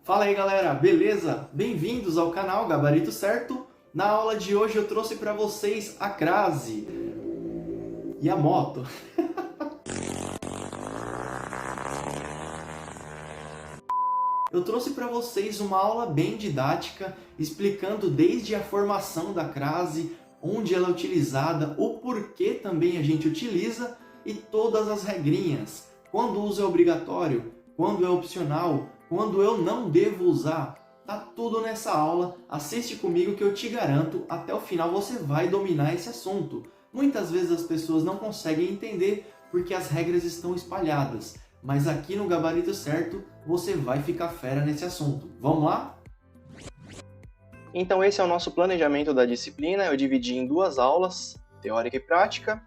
Fala aí galera, beleza? Bem-vindos ao canal Gabarito Certo. Na aula de hoje eu trouxe para vocês a crase e a moto. Eu trouxe para vocês uma aula bem didática, explicando desde a formação da crase, onde ela é utilizada, o porquê também a gente utiliza e todas as regrinhas. Quando o uso é obrigatório, quando é opcional, quando eu não devo usar. Tá tudo nessa aula, assiste comigo que eu te garanto, até o final você vai dominar esse assunto. Muitas vezes as pessoas não conseguem entender porque as regras estão espalhadas. Mas aqui no Gabarito Certo, você vai ficar fera nesse assunto. Vamos lá? Então esse é o nosso planejamento da disciplina. Eu dividi em duas aulas, teórica e prática.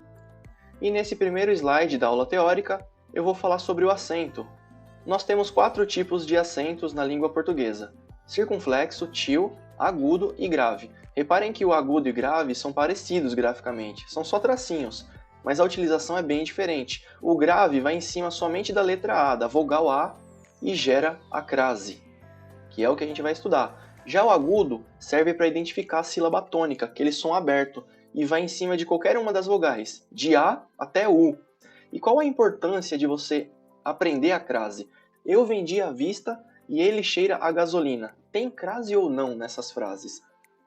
E nesse primeiro slide da aula teórica, eu vou falar sobre o acento. Nós temos 4 tipos de acentos na língua portuguesa: circunflexo, til, agudo e grave. Reparem que o agudo e grave são parecidos graficamente, são só tracinhos, mas a utilização é bem diferente. O grave vai em cima somente da letra A, da vogal A, e gera a crase, que é o que a gente vai estudar. Já o agudo serve para identificar a sílaba tônica, aquele som aberto, e vai em cima de qualquer uma das vogais, de A até U. E qual a importância de você aprender a crase? Eu vendi à vista e ele cheira a gasolina. Tem crase ou não nessas frases?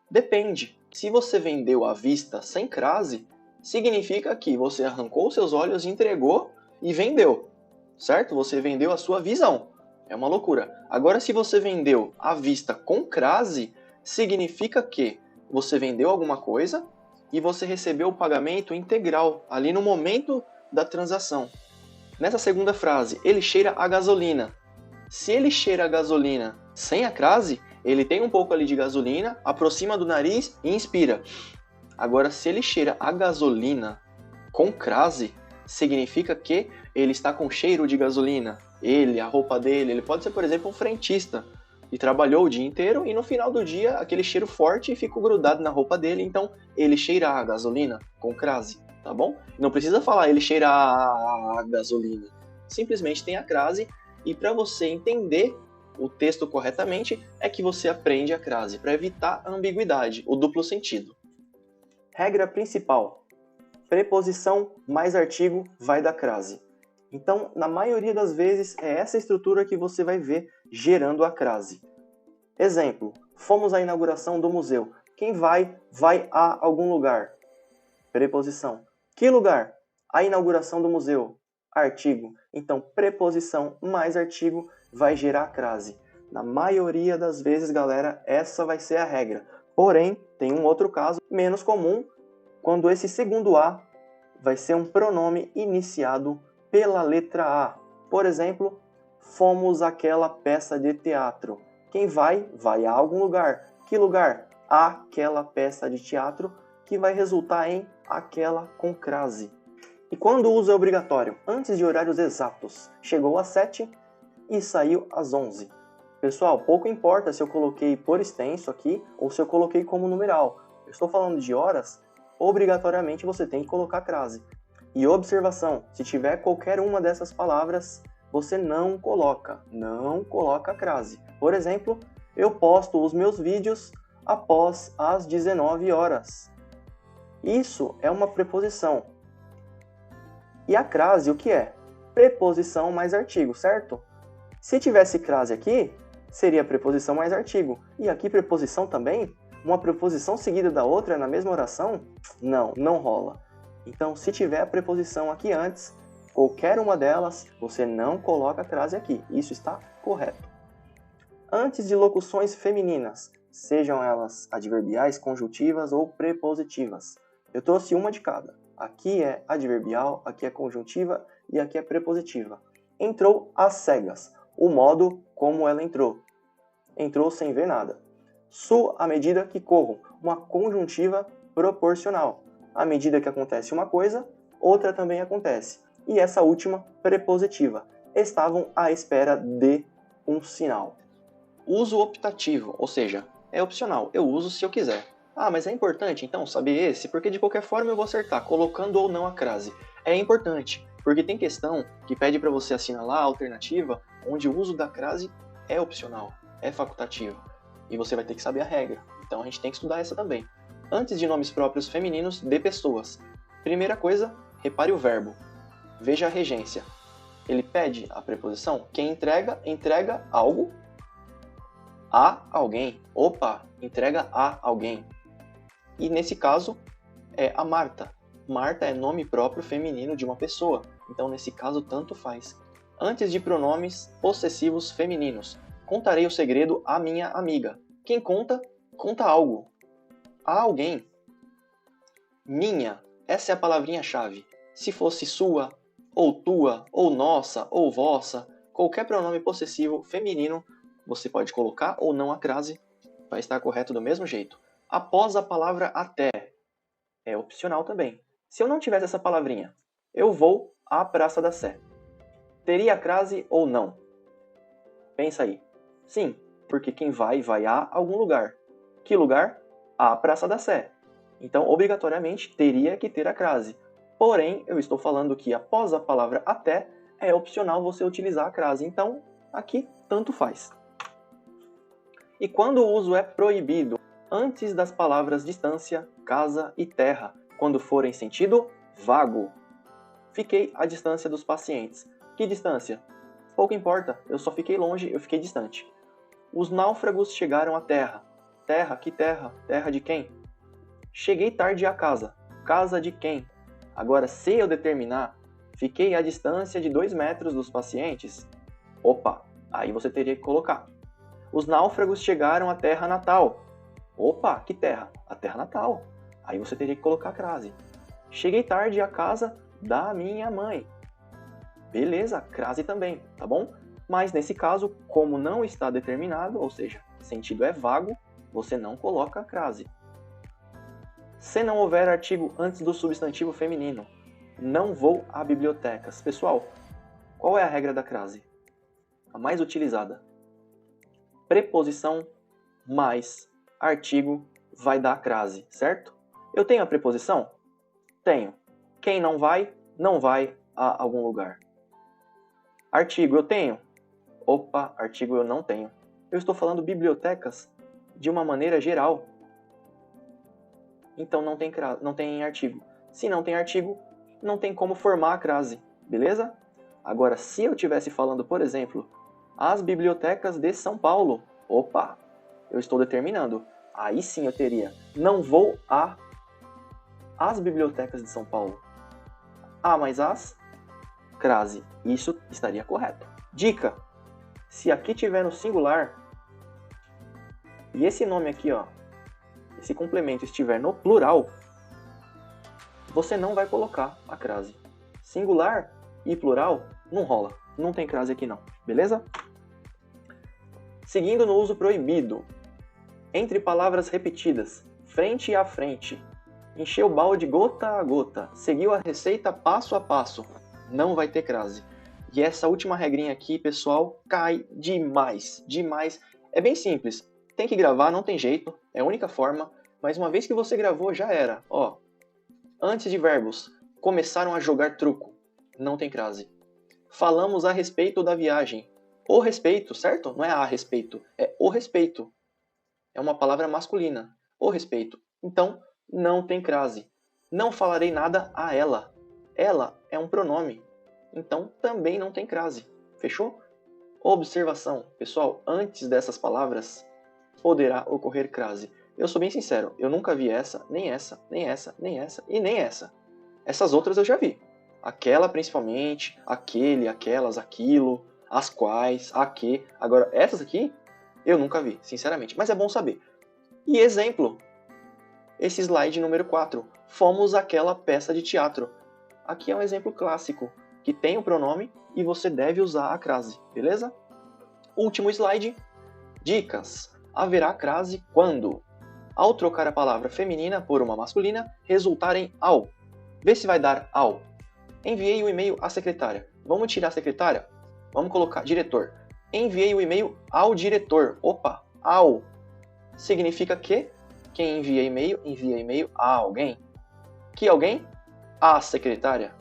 Depende. Se você vendeu à vista sem crase, significa que você arrancou seus olhos, entregou e vendeu, certo? Você vendeu a sua visão. É uma loucura. Agora, se você vendeu à vista com crase, significa que você vendeu alguma coisa e você recebeu o pagamento integral, ali no momento da transação. Nessa segunda frase, ele cheira a gasolina. Se ele cheira a gasolina sem a crase, ele tem um pouco ali de gasolina, aproxima do nariz e inspira. Agora, se ele cheira a gasolina com crase, significa que ele está com cheiro de gasolina. Ele, a roupa dele, ele pode ser, por exemplo, um frentista e trabalhou o dia inteiro e no final do dia aquele cheiro forte ficou grudado na roupa dele, então ele cheira a gasolina com crase, tá bom? Não precisa falar ele cheira a gasolina, simplesmente tem a crase. E para você entender o texto corretamente é que você aprende a crase, para evitar a ambiguidade, o duplo sentido. Regra principal: preposição mais artigo vai dar crase. Então, na maioria das vezes, é essa estrutura que você vai ver gerando a crase. Exemplo: fomos à inauguração do museu. Quem vai a algum lugar. Preposição. Que lugar? A inauguração do museu. Artigo. Então, preposição mais artigo vai gerar a crase. Na maioria das vezes, galera, essa vai ser a regra. Porém, tem um outro caso menos comum, quando esse segundo A vai ser um pronome iniciado pela letra A. Por exemplo, fomos àquela peça de teatro. Quem vai a algum lugar. Que lugar? Aquela peça de teatro, que vai resultar em aquela com crase. E quando o uso é obrigatório? Antes de horários exatos. Chegou às 7 e saiu às 11. Pessoal, pouco importa se eu coloquei por extenso aqui ou se eu coloquei como numeral. Eu estou falando de horas, obrigatoriamente você tem que colocar crase. E observação, se tiver qualquer uma dessas palavras, você não coloca crase. Por exemplo, eu posto os meus vídeos após as 19 horas. Isso é uma preposição. E a crase, o que é? Preposição mais artigo, certo? Se tivesse crase aqui, seria preposição mais artigo. E aqui preposição também? Uma preposição seguida da outra na mesma oração? Não rola. Então, se tiver a preposição aqui antes, qualquer uma delas, você não coloca a crase aqui. Isso está correto. Antes de locuções femininas, sejam elas adverbiais, conjuntivas ou prepositivas. Eu trouxe uma de cada. Aqui é adverbial, aqui é conjuntiva e aqui é prepositiva. Entrou às cegas. O modo como ela entrou. Entrou sem ver nada. Sou à medida que corro. Uma conjuntiva proporcional. À medida que acontece uma coisa, outra também acontece. E essa última, prepositiva. Estavam à espera de um sinal. Uso optativo, ou seja, é opcional. Eu uso se eu quiser. Ah, mas é importante então saber esse, porque de qualquer forma eu vou acertar, colocando ou não a crase. É importante, porque tem questão que pede para você assinalar a alternativa onde o uso da crase é opcional. é facultativo. E você vai ter que saber a regra. Então a gente tem que estudar essa também. Antes de nomes próprios femininos de pessoas. Primeira coisa, repare o verbo. Veja a regência. Ele pede a preposição. Quem entrega, entrega algo a alguém. Opa, entrega a alguém. E nesse caso, é a Marta. Marta é nome próprio feminino de uma pessoa. Então, nesse caso, tanto faz. Antes de pronomes possessivos femininos. Contarei o segredo à minha amiga. Quem conta, conta algo. A alguém. Minha. Essa é a palavrinha-chave. Se fosse sua, ou tua, ou nossa, ou vossa, qualquer pronome possessivo feminino, você pode colocar ou não a crase, vai estar correto do mesmo jeito. Após a palavra até, é opcional também. Se eu não tivesse essa palavrinha, eu vou à Praça da Sé. Teria a crase ou não? Pensa aí. Sim, porque quem vai a algum lugar. Que lugar? A Praça da Sé. Então, obrigatoriamente, teria que ter a crase. Porém, eu estou falando que após a palavra até, é opcional você utilizar a crase. Então, aqui, tanto faz. E quando o uso é proibido? Antes das palavras distância, casa e terra, quando forem sentido vago. Fiquei à distância dos pacientes. Que distância? Pouco importa, eu só fiquei longe, eu fiquei distante. Os náufragos chegaram à terra. Terra? Que terra? Terra de quem? Cheguei tarde à casa. Casa de quem? Agora, se eu determinar, fiquei à distância de 2 metros dos pacientes, opa, aí você teria que colocar. Os náufragos chegaram à terra natal. Opa, que terra? A terra natal. Aí você teria que colocar a crase. Cheguei tarde à casa da minha mãe. Beleza, crase também, tá bom? Mas nesse caso, como não está determinado, ou seja, sentido é vago, você não coloca a crase. Se não houver artigo antes do substantivo feminino, não vou a bibliotecas. Pessoal, qual é a regra da crase? A mais utilizada. Preposição mais artigo vai dar crase, certo? Eu tenho a preposição? Tenho. Quem não vai a algum lugar. Artigo eu tenho? Opa, artigo eu não tenho. Eu estou falando bibliotecas de uma maneira geral. Então não tem artigo. Se não tem artigo, não tem como formar a crase, beleza? Agora, se eu estivesse falando, por exemplo, as bibliotecas de São Paulo, opa, eu estou determinando. Aí sim eu teria, não vou as bibliotecas de São Paulo. Mas as, crase, isso estaria correto. Dica, se aqui tiver no singular, e esse nome aqui, ó, esse complemento estiver no plural, você não vai colocar a crase. Singular e plural não rola. Não tem crase aqui não, beleza? Seguindo no uso proibido. Entre palavras repetidas, frente a frente. Encheu o balde gota a gota. Seguiu a receita passo a passo. Não vai ter crase. E essa última regrinha aqui, pessoal, cai demais. Demais. É bem simples. Tem que gravar, não tem jeito. É a única forma. Mas uma vez que você gravou, já era. Ó, antes de verbos, começaram a jogar truco. Não tem crase. Falamos a respeito da viagem. O respeito, certo? Não é a respeito. É o respeito. É uma palavra masculina. O respeito. Então, não tem crase. Não falarei nada a ela. Ela é um pronome. Então, também não tem crase. Fechou? Observação. Pessoal, antes dessas palavras, poderá ocorrer crase. Eu sou bem sincero, eu nunca vi essa, nem essa, nem essa, nem essa e nem essa. Essas outras eu já vi. Aquela principalmente, aquele, aquelas, aquilo, as quais, a que. Agora, essas aqui, eu nunca vi, sinceramente. Mas é bom saber. E exemplo, esse slide número 4. Fomos àquela peça de teatro. Aqui é um exemplo clássico, que tem o pronome e você deve usar a crase, beleza? Último slide. Dicas. Haverá crase quando, ao trocar a palavra feminina por uma masculina, resultar em ao. Vê se vai dar ao. Enviei o e-mail à secretária. Vamos tirar a secretária? Vamos colocar diretor. Enviei o e-mail ao diretor. Opa, ao. Significa que quem envia e-mail a alguém. Que alguém? A secretária.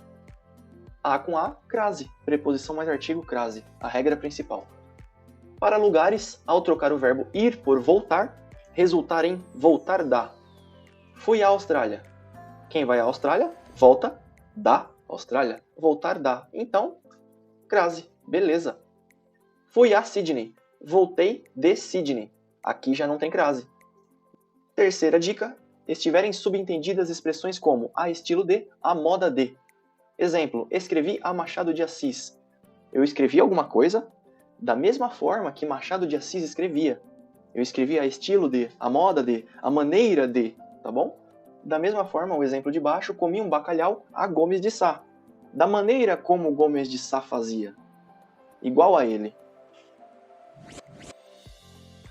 A com A, crase. Preposição mais artigo, crase. A regra principal. Para lugares, ao trocar o verbo ir por voltar, resultar em voltar da. Fui à Austrália. Quem vai à Austrália, volta da Austrália. Voltar da. Então, crase. Beleza. Fui a Sydney. Voltei de Sydney. Aqui já não tem crase. Terceira dica. Estiverem subentendidas expressões como a estilo de, a moda de. Exemplo, escrevi a Machado de Assis. Eu escrevi alguma coisa da mesma forma que Machado de Assis escrevia. Eu escrevi a estilo de, a moda de, a maneira de, tá bom? Da mesma forma, o exemplo de baixo, comi um bacalhau a Gomes de Sá. Da maneira como Gomes de Sá fazia. Igual a ele.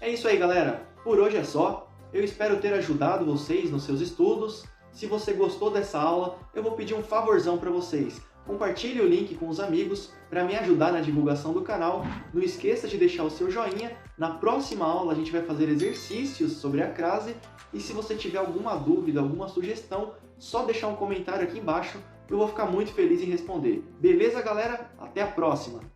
É isso aí, galera. Por hoje é só. Eu espero ter ajudado vocês nos seus estudos. Se você gostou dessa aula, eu vou pedir um favorzão para vocês. Compartilhe o link com os amigos para me ajudar na divulgação do canal. Não esqueça de deixar o seu joinha. Na próxima aula a gente vai fazer exercícios sobre a crase. E se você tiver alguma dúvida, alguma sugestão, só deixar um comentário aqui embaixo. Eu vou ficar muito feliz em responder. Beleza, galera? Até a próxima!